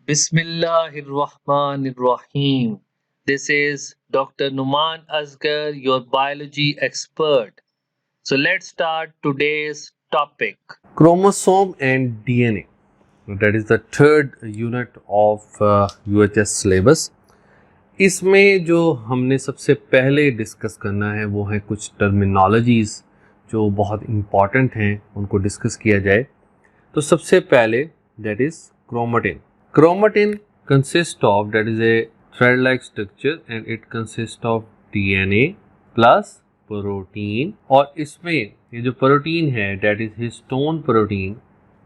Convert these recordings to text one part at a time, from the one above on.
Bismillahirrahmanirrahim. This is Dr. Numan Asgar, your biology expert. So let's start today's topic. Chromosome and DNA. That is the third unit of UHS syllabus. इसमें जो हमने सबसे पहले discuss करना है वो है कुछ टर्मिनोलॉजीज़ जो बहुत इम्पॉर्टेंट हैं, उनको डिस्कस किया जाए. तो सबसे पहले that is chromatin. Chromatin consist of, that is a thread like structure and it consist of DNA plus protein. और इसमें ये जो प्रोटीन है दैट इज़ हिस्टोन प्रोटीन,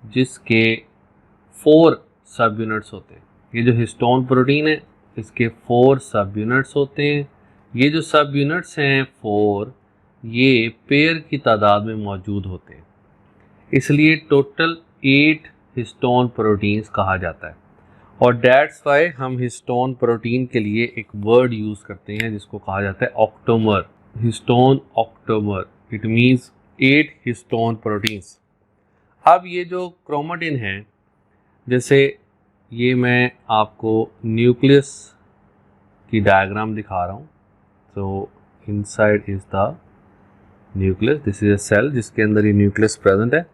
जिसके 4 सब यूनिट्स होते हैं. ये जो हिस्टोन प्रोटीन है इसके 4 सब यूनिट्स होते हैं. ये जो सब यूनिट्स हैं 4, ये पेयर की तादाद में मौजूद होते हैं, इसलिए टोटल 8 हिस्टोन प्रोटीन्स कहा जाता है. और दैट्स वाई हम हिस्टोन प्रोटीन के लिए एक वर्ड यूज़ करते हैं जिसको कहा जाता है octamer. Histone octamer, it means 8 histone proteins. अब ये जो क्रोमेटिन है, जैसे ये मैं आपको न्यूक्लियस की डायग्राम दिखा रहा हूँ. तो inside is the nucleus, this is a cell जिसके अंदर ये न्यूक्लियस प्रेजेंट है,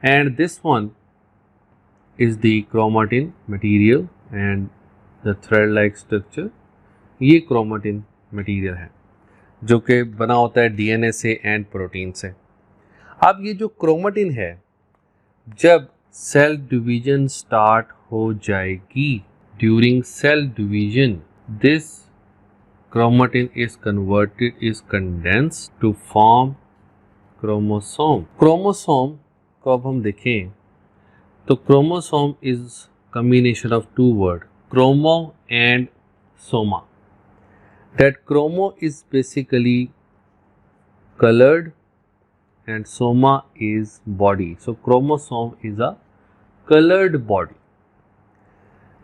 and this one is the chromatin material and the thread like structure. ये क्रोमेटिन मटेरियल है जो कि बना होता है DNA से एंड प्रोटीन से. अब ये जो क्रोमेटिन है, जब सेल डिवीजन स्टार्ट हो जाएगी, during cell division this chromatin is converted, is condensed to form chromosome. Chromosome को अब हम देखें तो chromosome is combination of 2 words, chromo and soma. That chromo is basically colored and soma is body. So chromosome is a colored body.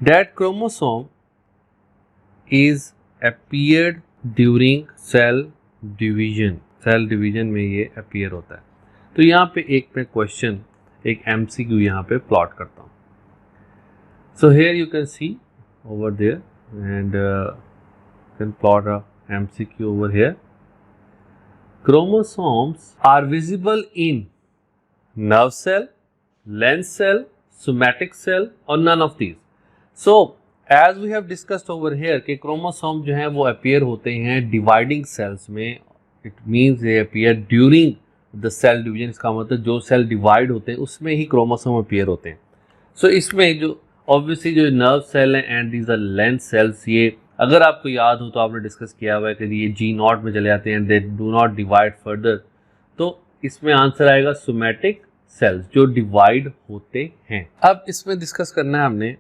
That chromosome is appeared during cell division. Cell division में ये appear होता है. तो यहाँ पे एक मैं question, एक MCQ यहाँ पे प्लॉट करता हूँ. So here you can see over there and can plot a MCQ over here. Chromosomes are visible in nerve cell, lens cell, somatic cell or none of these. So as we have discussed over here कि chromosome जो हैं वो appear होते हैं dividing cells में. It means they appear during the cell division. इसका मतलब जो सेल डिवाइड होते हैं उसमें ही क्रोमोसोम अपीयर होते हैं. सो इसमें जो ऑब्वियसली जो नर्व सेल हैं and these are lens cells, ये अगर आपको याद हो तो आपने डिस्कस किया हुआ है कि ये G0 में चले जाते हैं and they do not divide further. तो इसमें आंसर आएगा सोमैटिक सेल्स जो डिवाइड होते हैं. अब इसमें डिस्कस करना है हमने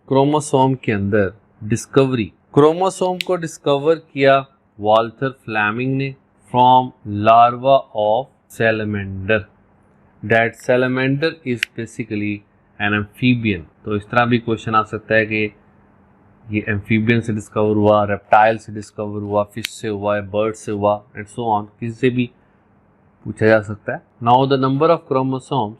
क्रोमोसोम के अंदर डिस्कवरी. क्रोमोसोम को डिस्कवर किया वाल्थर फ्लेमिंग ने from larva of salamander. That salamander is basically an amphibian. तो इस तरह भी क्वेश्चन आ सकता है कि ये एम्फीबियन से डिस्कवर हुआ, रेप्टाइल से डिस्कवर हुआ, फिश से हुआ, बर्ड से हुआ एंड सो ऑन. किसी से भी पूछा जा सकता है. Now the number of chromosomes.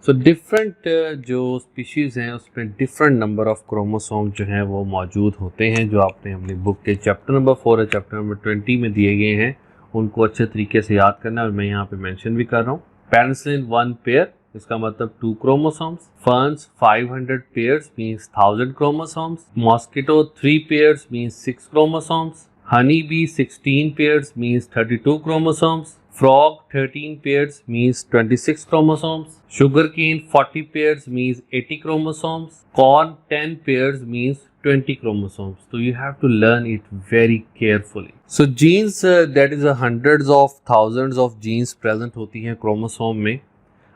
So different जो स्पीशीज़ हैं उसमें डिफरेंट नंबर ऑफ क्रोमोसोम जो हैं वो मौजूद होते हैं, जो आपने अपनी बुक के चैप्टर नंबर 4 और चैप्टर नंबर 20 में दिए गए हैं. उनको अच्छे तरीके से याद करना है और मैं यहाँ पे मेंशन भी कर रहा हूँ. पेनिसिलिन 1 पेयर, इसका मतलब 2 chromosomes. Ferns 500 pairs means 1000 chromosomes. Mosquito 3 pairs means 6 chromosomes. Honey bee 16 pairs means 32 chromosomes. Frog 13 pairs means 26 chromosomes. Sugarcane 40 pairs means 80 chromosomes. Corn 10 pairs means 20 chromosomes. So you have to learn it very carefully. So genes, that is hundreds of thousands of genes present होती हैं chromosome में.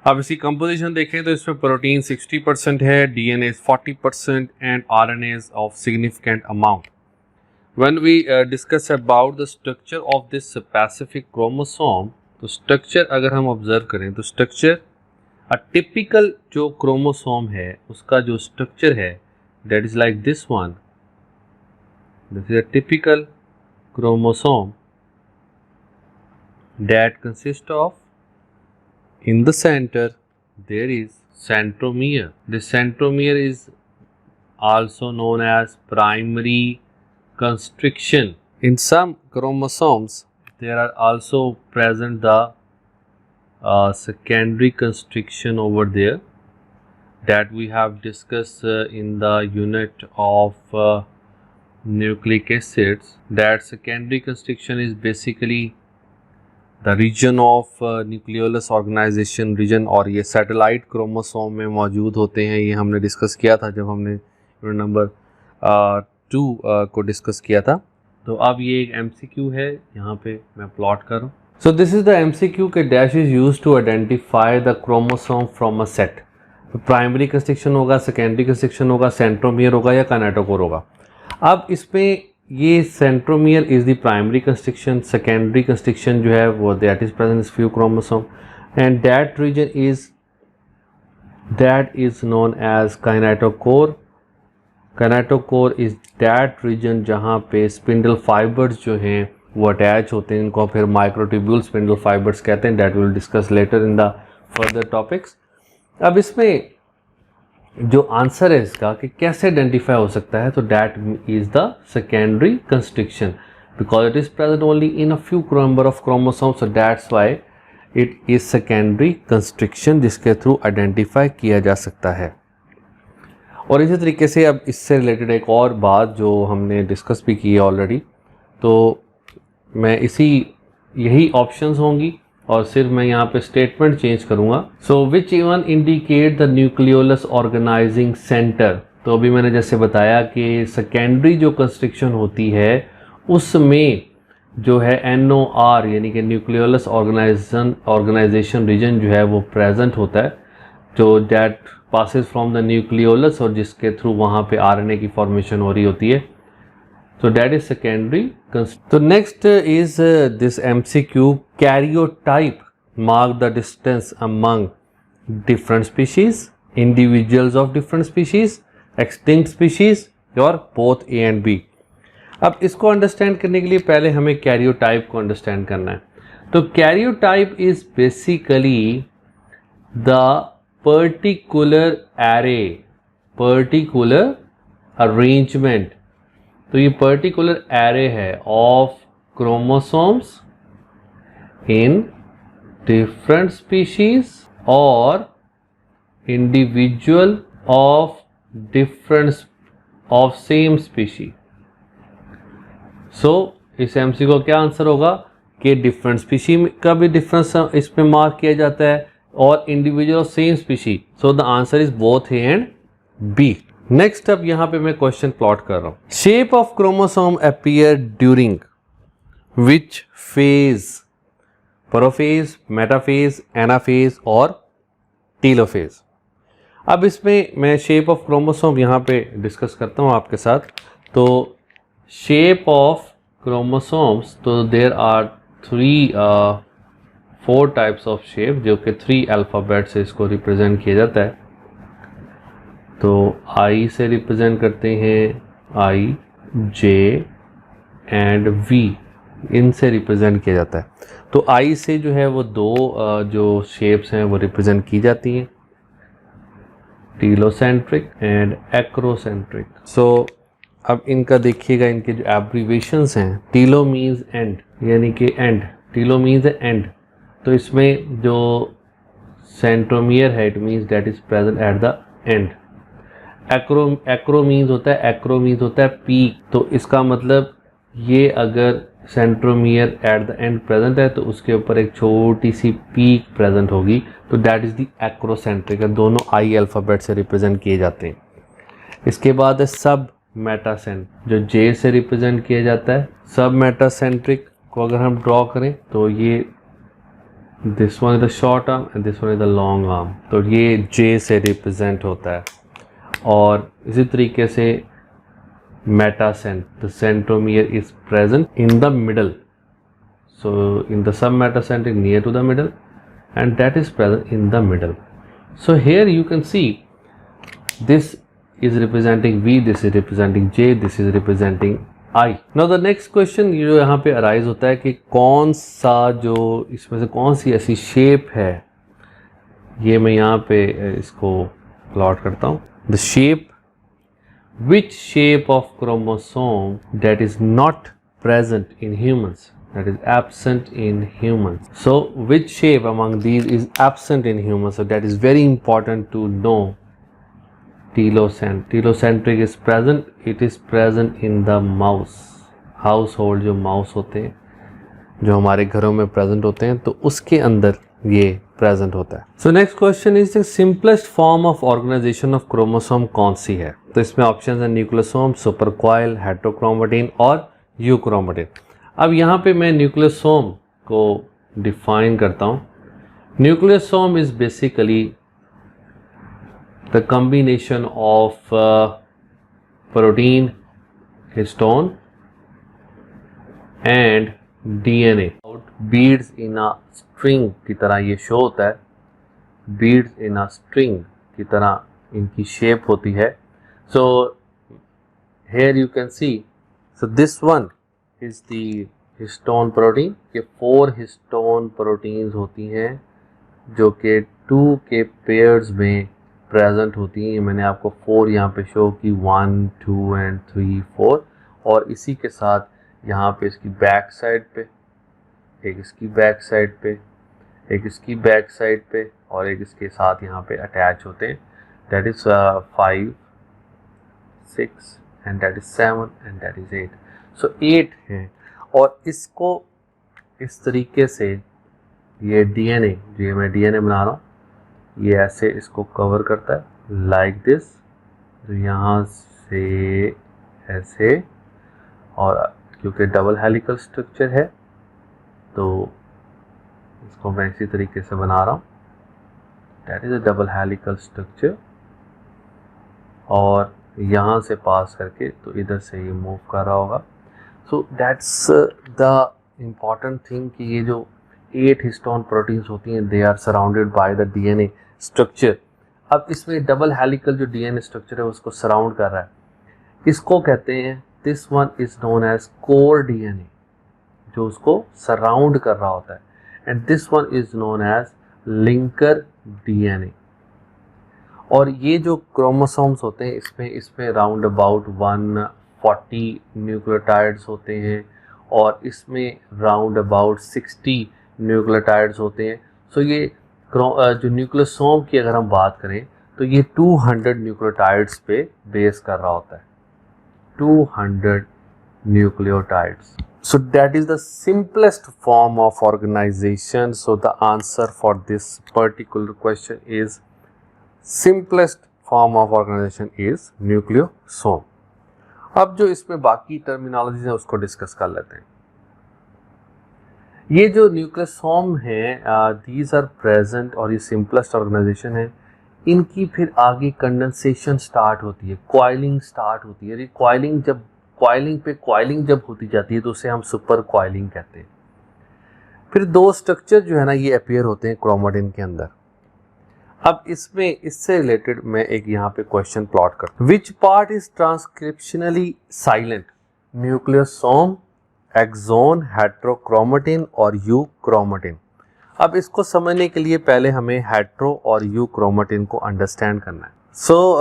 अब इसकी composition देखें तो इसमें protein 60% है, DNA 40% and RNA of significant amount. When we discuss about the structure of this specific chromosome, तो स्ट्रक्चर अगर हम ऑब्जर्व करें तो स्ट्रक्चर अ टिपिकल जो क्रोमोसोम है उसका जो स्ट्रक्चर है that is like this one. This is a typical chromosome that consist of, in the center there is centromere. The centromere is also known as primary constriction. In some chromosomes, there are also present the secondary constriction over there that we have discussed in the unit of nucleic acids. That secondary constriction is basically the region of nucleolus organization region, और ये satellite chromosome में मौजूद होते हैं. ये हमने discuss किया था जब हमने यूनिट नंबर 2 को डिस्कस किया था. तो अब ये एक MCQ है, यहाँ पे मैं प्लॉट करूँ. So this is the MCQ के dash is use to identify the chromosome from a set. Primary constriction होगा, सेकेंडरी कंस्ट्रिक्शन होगा, सेंट्रोमियर होगा या काइनेटोकोर होगा. अब इसमें ये centromere is the primary constriction, secondary constriction जो है वो that is present in few chromosome and that is known as kinetochore. Kinetochore is that region जहाँ पे स्पिंडल फाइबर्स जो हैं वो अटैच होते हैं, इनको फिर माइक्रोट्यूब्यूल स्पिंडल फाइबर्स कहते हैं. That will discuss later in the further topics. अब इसमें जो आंसर है इसका कि कैसे आइडेंटिफाई हो सकता है, तो that is the secondary constriction because it is present only in a few number of chromosomes, so that's why it is secondary constriction जिसके थ्रू आइडेंटिफाई किया जा सकता है. और इसी तरीके से अब इससे रिलेटेड एक और बात जो हमने डिस्कस भी की है ऑलरेडी, तो मैं यही ऑप्शंस होंगी और सिर्फ मैं यहाँ पे स्टेटमेंट चेंज करूँगा. So which even indicate the nucleolus organizing centre. तो अभी मैंने जैसे बताया कि सेकेंडरी जो कंस्ट्रिक्शन होती है उसमें जो है NOR यानी कि न्यूक्लियोलस ऑर्गेनाइजेशन रीजन जो है वो प्रेजेंट होता है, जो that passes from the nucleolus और जिसके थ्रू वहाँ पे RNA की फॉर्मेशन हो रही होती है. So that is secondary. So next is this MCQ karyotype. Mark the distance among different species, individuals of different species, extinct species or both A and B. अब इसको अंडरस्टैंड करने के लिए पहले हमें karyotype को अंडरस्टैंड करना है. तो karyotype is basically the particular array, particular arrangement. तो ये पर्टिकुलर एरे है of chromosomes in different species और इंडिविजुअल ऑफ सेम स्पीशी. सो इस एमसी को क्या आंसर होगा कि डिफरेंट स्पीशी का भी डिफरेंस इसमें मार्क किया जाता है और individual of same species. So the answer is both A and B. Next अब यहाँ पे मैं क्वेश्चन प्लॉट कर रहा हूँ. Shape of chromosome appear during which phase? Prophase, metaphase, anaphase और टीलोफेज. अब इसमें मैं शेप ऑफ क्रोमोसोम यहाँ पे डिस्कस करता हूँ आपके साथ. तो शेप ऑफ क्रोमोसोम्स, तो there are 4 types of shape जो कि 3 अल्फ़ाबेट से इसको रिप्रेजेंट किया जाता है. तो I से रिप्रेजेंट करते हैं I, J एंड V, इनसे रिप्रेजेंट किया जाता है. तो I से जो है वो 2 जो शेप्स हैं वो रिप्रेजेंट की जाती हैं, टीलोसेंट्रिक एंड एक्रोसेंट्रिक. सो अब इनका देखिएगा, इनके जो एब्रीवेशंस हैं, टीलो मीन्स एंड यानी कि एंड, टीलो मीन्स एंड. तो इसमें जो सेंट्रोमियर है it means that is present at the end. Acro means होता है पीक. तो इसका मतलब ये अगर centromere at the end present है तो उसके ऊपर एक छोटी सी पीक प्रेजेंट होगी, तो दैट इज़ द एक्रोसेंट्रिक. दोनों I अल्फ़ाबेट से रिप्रेजेंट किए जाते हैं. इसके बाद है सब मेटासेंट जो J से रिप्रेजेंट किया जाता है. सब मेटासेंट्रिक को अगर हम ड्रॉ करें तो ये this one is the short arm and this one is the long arm, तो ये J से रिप्रेजेंट होता है. और इसी तरीके से metacentric, the centromere is present in the middle. So in the submetacentric near to the middle and that is present in the middle. So here you can see this is representing V, this is representing J, this is representing I. Now the next question जो यहाँ पे arise होता है कि कौन सा जो इसमें से कौन सी ऐसी शेप है ये मैं यहाँ पे इसको प्लॉट करता हूँ. The shape, which shape of chromosome that is not present in humans, that is absent in humans. So which shape among these is absent in humans? So that is very important to know. Telocentric is present. It is present in the mouse. Household जो mouse होते हैं, जो हमारे घरों में present होते हैं, तो उसके अंदर ये प्रेजेंट होता है. So next question is the simplest form of organization of chromosome कौन सी है? तो इसमें ऑप्शन है न्यूक्लियोसोम, सुपरकॉइल, हेटेरोक्रोमेटिन और यूक्रोमेटिन. अब यहाँ पे मैं न्यूक्लियोसोम को डिफाइन करता हूँ. Nucleosome is basically the combination of protein, histone and DNA. Beads in a string की तरह ये शो होता है. बीड्स इन अ स्ट्रिंग की तरह इनकी शेप होती है. सो here you can C, so this one is the histone protein. ये 4 हिस्टोन प्रोटीन्स होती हैं जो कि 2 के पेयर्स में प्रेजेंट होती हैं. मैंने आपको 4 यहाँ पे शो की, 1, 2 एंड 3, 4. और इसी के साथ यहाँ पे इसकी बैक साइड पे, एक इसकी बैक साइड पे, एक इसकी बैक साइड पे और एक इसके साथ यहाँ पे अटैच होते हैं. That is 5, 6 and that is 7 and that is 8. सो 8 हैं. और इसको इस तरीके से ये DNA, जो मैं DNA बना रहा हूँ, ये ऐसे इसको कवर करता है लाइक दिस. तो यहाँ से ऐसे, और क्योंकि डबल हेलिकल स्ट्रक्चर है तो इसको मैं इसी तरीके से बना रहा हूँ. That is a double helical structure. और यहाँ से पास करके तो इधर से ये मूव कर रहा होगा. So that's the important thing कि ये जो 8 हिस्टोन प्रोटीन्स होती हैं, they are surrounded by the DNA structure. अब इसमें डबल हेलिकल जो DNA स्ट्रक्चर है उसको सराउंड कर रहा है. इसको कहते हैं, this one is known as core DNA, जो उसको सराउंड कर रहा होता है. And this one is known as linker DNA. और ये जो क्रोमोसोम्स होते हैं, इसमें राउंड अबाउट 140 न्यूक्लियोटाइड्स होते हैं और इसमें राउंड अबाउट 60 न्यूक्लियोटाइड्स होते हैं. सो ये जो न्यूक्लियोसोम की अगर हम बात करें तो ये 200 न्यूक्लियोटाइड्स पे बेस कर रहा होता है. 200 nucleotides. So that is the simplest form of organization. So the answer for this particular question is simplest form of organization is nucleosome. अब जो इसमें बाकी टर्मिनोलॉजीज है उसको डिस्कस कर लेते हैं. ये जो न्यूक्लियोसोम है, दीज आर प्रेजेंट, और ये सिंपलेस्ट ऑर्गेनाइजेशन है. इनकी फिर आगे कंडेंसेशन स्टार्ट होती है, कॉइलिंग स्टार्ट होती है. कॉइलिंग जब होती जाती है तो उसे हम सुपर कॉइलिंग कहते हैं. फिर 2 स्ट्रक्चर जो है ना, ये अपीयर होते हैं क्रोमेटिन के अंदर. अब इसमें इससे रिलेटेड मैं एक यहाँ पे क्वेश्चन प्लॉट करता हूँ. Which part is transcriptionally silent? Nucleosome, exon, heterochromatin और यूक्रोमेटिन. अब इसको समझने के लिए पहले हमें हेटेरो और यूक्रोमेटिन को अंडरस्टैंड करना है. So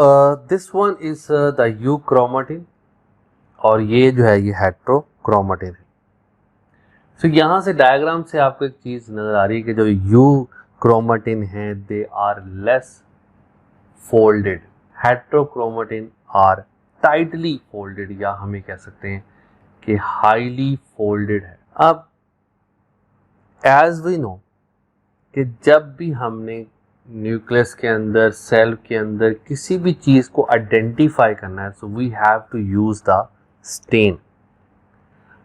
this one is the euchromatin और ये जो है ये हेटेरोक्रोमेटिन है. सो यहाँ से डायग्राम से आपको एक चीज़ नज़र आ रही है कि जो यूक्रोमेटिन है, they are less folded. Heterochromatin are tightly folded, या हमें कह सकते हैं कि हाईली फोल्डेड है. अब एज वी नो कि जब भी हमने न्यूक्लियस के अंदर, सेल के अंदर किसी भी चीज़ को आइडेंटिफाई करना है, so we have to use the stain.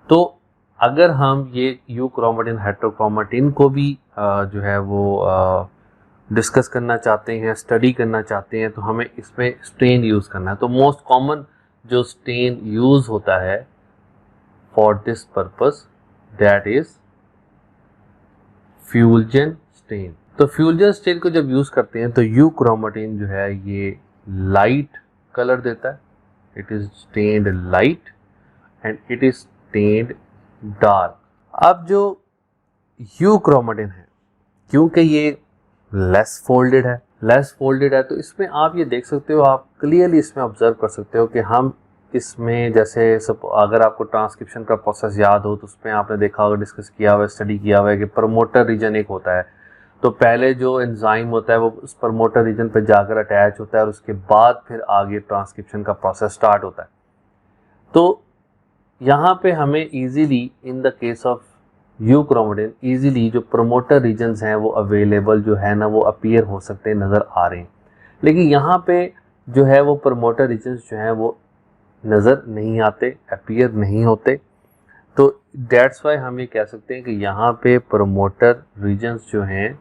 तो अगर हम ये यूक्रोमेटिन, हेटेरोक्रोमेटिन को भी जो है वो डिस्कस करना चाहते हैं, स्टडी करना चाहते हैं, तो हमें इसमें स्टेन यूज़ करना है. तो मोस्ट कॉमन जो स्टेन यूज़ होता है for this purpose, that is fusion stain. तो फ्यूजन स्टेन को जब यूज़ करते हैं तो यूक्रोमेटिन जो है ये लाइट कलर देता है. It is stained light and it is stained dark. अब जो यूक्रोमेटिन है, क्योंकि ये लेस फोल्डेड है। लेस फोल्डेड है तो इसमें आप ये देख सकते हो, आप क्लियरली इसमें ऑब्जर्व कर सकते हो कि हम इसमें जैसे अगर आपको ट्रांसक्रिप्शन का प्रोसेस याद हो तो उसमें आपने देखा होगा, डिस्कस किया हुआ है, स्टडी किया हुआ है कि प्रमोटर रीजन एक होता है। तो पहले जो एंजाइम होता है वो उस प्रमोटर रीजन पर जाकर अटैच होता है और उसके बाद फिर आगे ट्रांसक्रिप्शन का प्रोसेस स्टार्ट होता है। तो यहाँ पे हमें easily in the case of euchromatin easily जो प्रमोटर रीजन्स हैं वो अवेलेबल जो है ना वो अपीयर हो सकते हैं, नज़र आ रहे हैं। लेकिन यहाँ पे जो है वो प्रमोटर रीजन्स जो हैं वो नज़र नहीं आते, अपीयर नहीं होते। तो दैट्स वाई हम ये कह सकते हैं कि यहाँ पे प्रमोटर रीजन्स जो हैं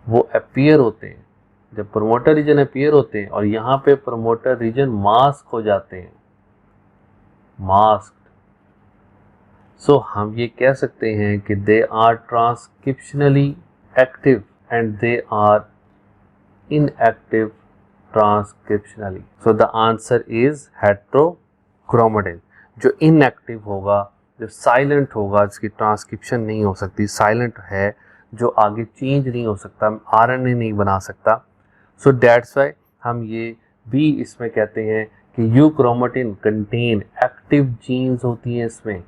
वो अपीयर होते हैं। जब प्रमोटर रीजन अपीयर होते हैं और यहाँ पे प्रमोटर रीजन मास्क हो जाते हैं, मास्क, सो हम ये कह सकते हैं कि they are transcriptionally active and they are inactive transcriptionally. So the answer is heterochromatin. जो इनएक्टिव होगा, जो साइलेंट होगा, जिसकी ट्रांसक्रिप्शन नहीं हो सकती, साइलेंट है, जो आगे चेंज नहीं हो सकता, आरएनए नहीं बना सकता, सो दैट्स वाई हम ये भी इसमें कहते हैं कि यूक्रोमेटिन कंटेन एक्टिव जीन्स होती हैं इसमें,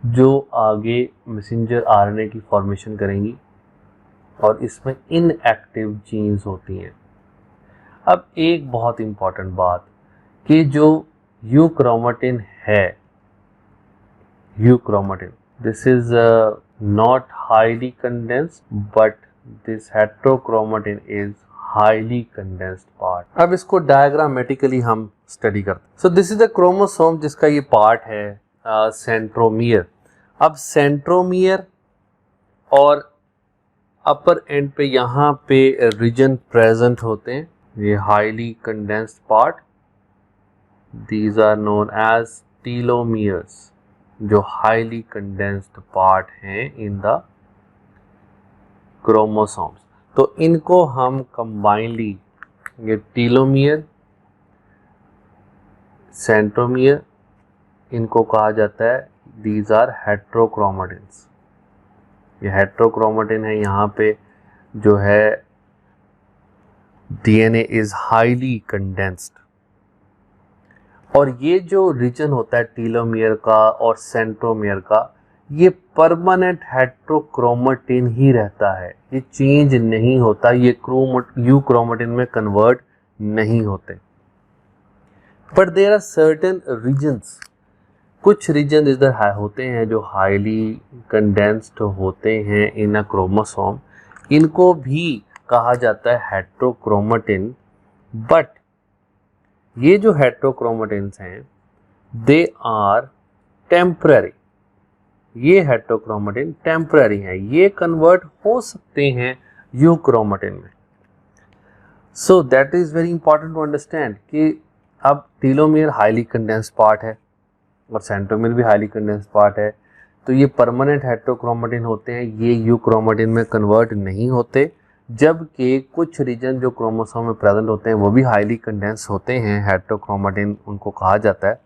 जो आगे मैसेंजर आरएनए की फॉर्मेशन करेंगी, और इसमें इनएक्टिव जीन्स होती हैं। अब एक बहुत इंपॉर्टेंट बात कि जो यूक्रोमेटिन है, euchromatin, this is not highly condensed but this heterochromatin is highly condensed part. अब इसको डायग्रामेटिकली हम स्टडी करते हैं। सो दिस इज द क्रोमोसोम जिसका ये पार्ट है सेंट्रोमियर। अब सेंट्रोमियर और अपर एंड पे यहाँ पे रीजन प्रेजेंट होते हैं, ये highly condensed part, these are known as telomeres, जो हाईली कंडेंस्ड पार्ट हैं इन द क्रोमोसोम्स। तो इनको हम कंबाइनली, ये टीलोमियर, सेंट्रोमियर, इनको कहा जाता है दीज आर हेट्रोक्रोमेटिन्स। ये हेट्रोक्रोमेटिन है, यहाँ पे जो है डीएनए इज हाईली कंडेंस्ड। और ये जो रीजन होता है टीलोमियर का और सेंट्रोमियर का, ये परमानेंट हेट्रोक्रोमेटिन ही रहता है, ये चेंज नहीं होता, ये यूक्रोमेटिन में कन्वर्ट नहीं होते। But there are certain regions, कुछ रीजन इधर होते हैं जो हाईली कंडेंस्ड होते हैं इन अ क्रोमोसोम, इनको भी कहा जाता है हेट्रोक्रोमेटिन। बट ये जो हेट्रोक्रोमेटिन्स हैं दे आर टेम्पररी, ये हेट्रोक्रोमेटिन टेम्पररी हैं, ये कन्वर्ट हो सकते हैं यूक्रोमेटिन में। So that is very important to understand कि अब टीलोमियर हाईली कंडेंस्ड पार्ट है और सेंट्रोमियर भी हाईली कंडेंस्ड पार्ट है, तो ये परमानेंट हेट्रोक्रोमेटिन होते हैं, ये यूक्रोमेटिन में कन्वर्ट नहीं होते। जबकि कुछ रीजन जो क्रोमोसोम में प्रेजेंट होते हैं वो भी हाईली कंडेंस होते हैं, हेट्रोक्रोमेटिन उनको कहा जाता है,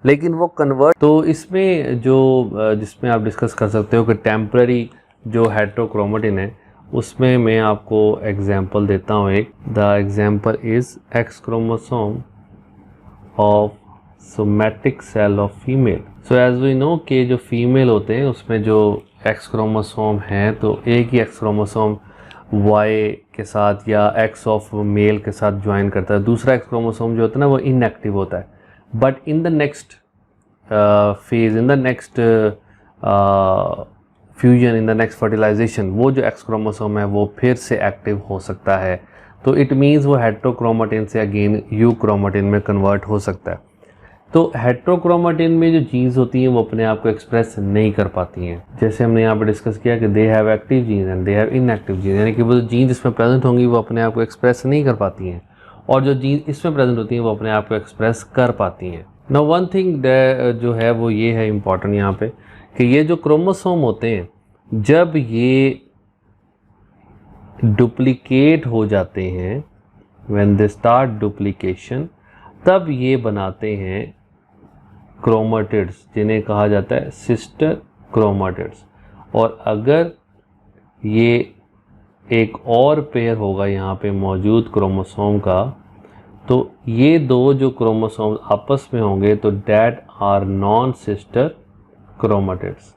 लेकिन वो कन्वर्ट। तो इसमें जो जिसमें आप डिस्कस कर सकते हो कि टेम्पररी जो हेट्रोक्रोमेटिन है, उसमें मैं आपको एग्जांपल देता हूँ एक। The example is X chromosome of somatic cell of female. So as we know कि जो फीमेल होते हैं उसमें जो एक्स क्रोमोसोम है, तो एक ही एक्स क्रोमोसोम वाई के साथ या एक्स ऑफ मेल के साथ ज्वाइन करता है, दूसरा एक्स क्रोमोसोम जो होता है ना वो इनएक्टिव होता है। But in the next phase, in the next fusion, in the next fertilization, वो जो एक्स क्रोमोसोम है वो फिर से एक्टिव हो सकता है। तो इट मीन्स वो हेट्रोक्रोमेटिन से अगेन यूक्रोमेटिन में कन्वर्ट हो सकता है। तो हेट्रोक्रोमेटिन में जो जीन्स होती हैं वो अपने आप को एक्सप्रेस नहीं कर पाती हैं। जैसे हमने यहाँ पे डिस्कस किया कि they have active genes and they have inactive genes, यानी कि वो जो जीन्स इसमें प्रेजेंट होंगी वो अपने आप को एक्सप्रेस नहीं कर पाती हैं, और जो जीन्स इसमें प्रेजेंट होती हैं वो अपने आप को एक्सप्रेस कर पाती हैं। नाउ वन थिंग जो है वो ये है इम्पॉर्टेंट यहाँ पे कि ये जो क्रोमोसोम होते हैं जब ये डुप्लीकेट हो जाते हैं, व्हेन दे स्टार्ट डुप्लीकेशन, तब ये बनाते हैं क्रोमेटिड्स, जिन्हें कहा जाता है सिस्टर क्रोमेटिड्स। और अगर ये एक और पेयर होगा यहाँ पे मौजूद क्रोमोसोम का, तो ये दो जो क्रोमोसोम आपस में होंगे तो that are non sister chromatids.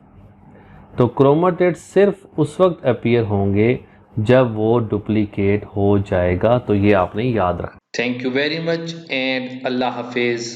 तो क्रोमेटिड्स सिर्फ उस वक्त अपीयर होंगे जब वो डुप्लीकेट हो जाएगा, तो ये आपने याद रखना। Thank you very much and Allah Hafiz.